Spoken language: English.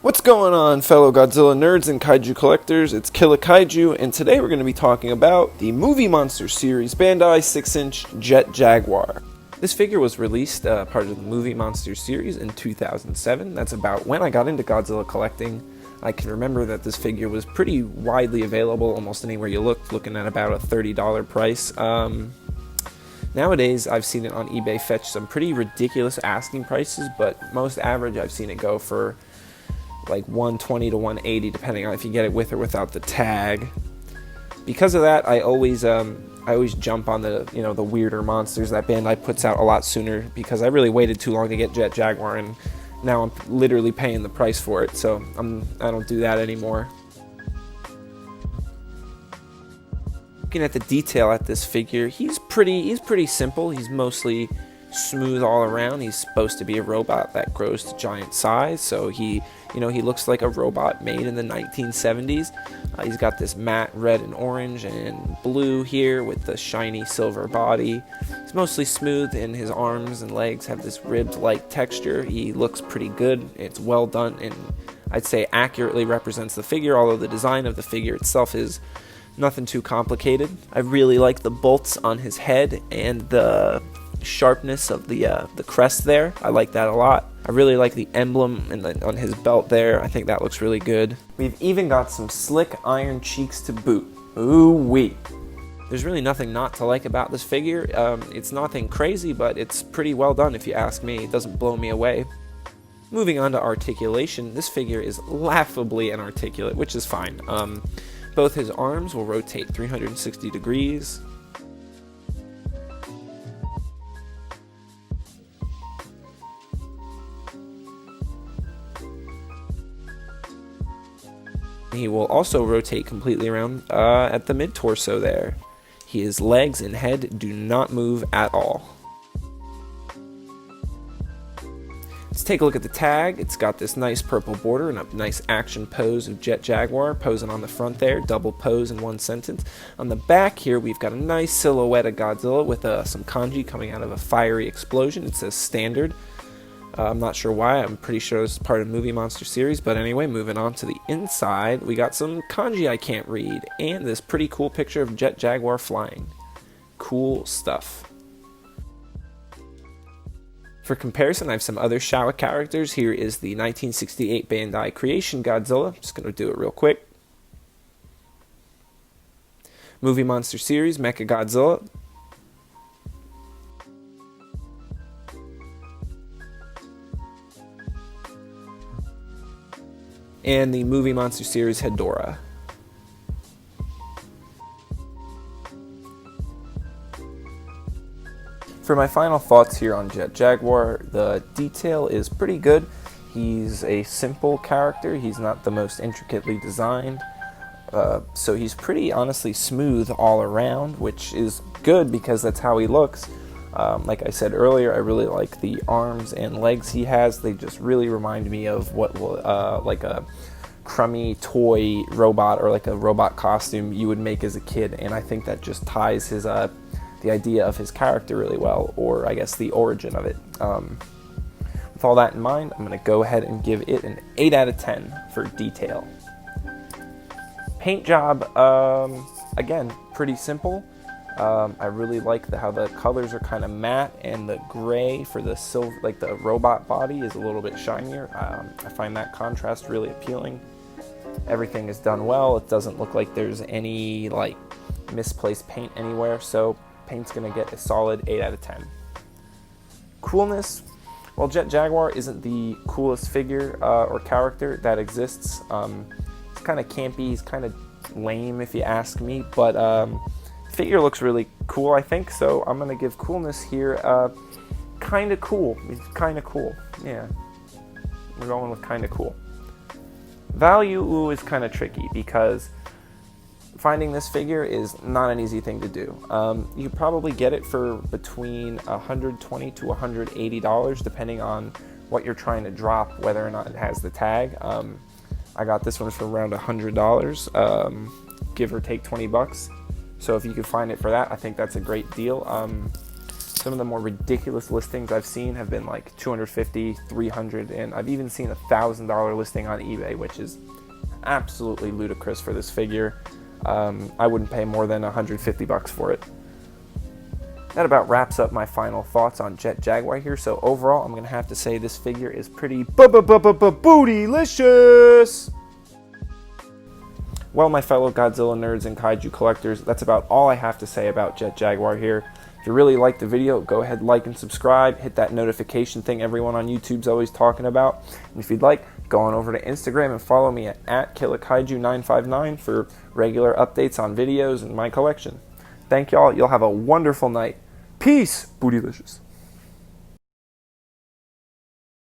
What's going on, fellow Godzilla nerds and kaiju collectors? It's Killa Kaiju, and today we're going to be talking about the Movie Monster Series Bandai 6-inch Jet Jaguar. This figure was released part of the Movie Monster Series in 2007. That's about when I got into Godzilla collecting. I can remember that this figure was pretty widely available almost anywhere you looked, looking at about a $30 price. Nowadays, I've seen it on eBay fetch some pretty ridiculous asking prices, but most average I've seen it go for like $120 to $180, depending on if you get it with or without the tag. Because of that, I always jump on the the weirder monsters that Bandai puts out a lot sooner, because I really waited too long to get Jet Jaguar, and now I'm literally paying the price for it. So I don't do that anymore. Looking at the detail at this figure, he's pretty simple. He's mostly smooth all around. He's supposed to be a robot that grows to giant size, so he looks like a robot made in the 1970s. He's got this matte red and orange and blue here with the shiny silver body. He's mostly smooth, and his arms and legs have this ribbed-like texture. He looks pretty good. It's well done, and I'd say accurately represents the figure, although the design of the figure itself is nothing too complicated. I really like the bolts on his head and the sharpness of the crest there. I like that a lot. I really like the emblem on his belt there. I think that looks really good. We've even got some slick iron cheeks to boot. Ooh-wee. There's really nothing not to like about this figure. It's nothing crazy, but it's pretty well done if you ask me. It doesn't blow me away. Moving on to articulation, this figure is laughably inarticulate, which is fine. Both his arms will rotate 360 degrees. He will also rotate completely around at the mid-torso there. His legs and head do not move at all. Let's take a look at the tag. It's got this nice purple border and a nice action pose of Jet Jaguar posing on the front there, double pose in one sentence. On the back here, we've got a nice silhouette of Godzilla with some kanji coming out of a fiery explosion. It says standard. I'm not sure why. I'm pretty sure this is part of the Movie Monster series, but anyway, moving on to the inside, we got some kanji I can't read, and this pretty cool picture of Jet Jaguar flying. Cool stuff. For comparison, I have some other Showa characters. Here is the 1968 Bandai Creation Godzilla. I'm just going to do it real quick. Movie Monster Series Mecha Godzilla. And the Movie Monster Series Hedorah. For my final thoughts here on Jet Jaguar, the detail is pretty good. He's a simple character. He's not the most intricately designed. So he's pretty honestly smooth all around, which is good because that's how he looks. Like I said earlier, I really like the arms and legs he has. They just really remind me of what like a crummy toy robot or like a robot costume you would make as a kid, and I think that just ties his the idea of his character really well, or I guess the origin of it. With all that in mind, I'm going to go ahead and give it an 8 out of 10 for detail. Paint job, again, pretty simple. I really like how the colors are kind of matte, and the gray for the silver, like the robot body, is a little bit shinier. I find that contrast really appealing. Everything is done well. It doesn't look like there's any like misplaced paint anywhere, so paint's gonna get a solid 8 out of 10. Coolness, well, Jet Jaguar isn't the coolest figure or character that exists. He's kind of campy, he's kind of lame if you ask me, but figure looks really cool, I think, so I'm gonna give coolness here kind of cool. It's kind of cool, yeah. We're going with kind of cool. Value is kind of tricky because finding this figure is not an easy thing to do. You probably get it for between $120 to $180, depending on what you're trying to drop, whether or not it has the tag. I got this one for around $100, give or take 20 bucks. So if you could find it for that, I think that's a great deal. Some of the more ridiculous listings I've seen have been like $250, $300, and I've even seen a $1,000 listing on eBay, which is absolutely ludicrous for this figure. I wouldn't pay more than $150 for it. That about wraps up my final thoughts on Jet Jaguar here. So overall, I'm going to have to say this figure is pretty bootylicious. Well, my fellow Godzilla nerds and kaiju collectors, that's about all I have to say about Jet Jaguar here. If you really liked the video, go ahead, like and subscribe. Hit that notification thing everyone on YouTube's always talking about. And if you'd like, go on over to Instagram and follow me at KillaKaiju959 for regular updates on videos and my collection. Thank y'all. You'll have a wonderful night. Peace, bootylicious.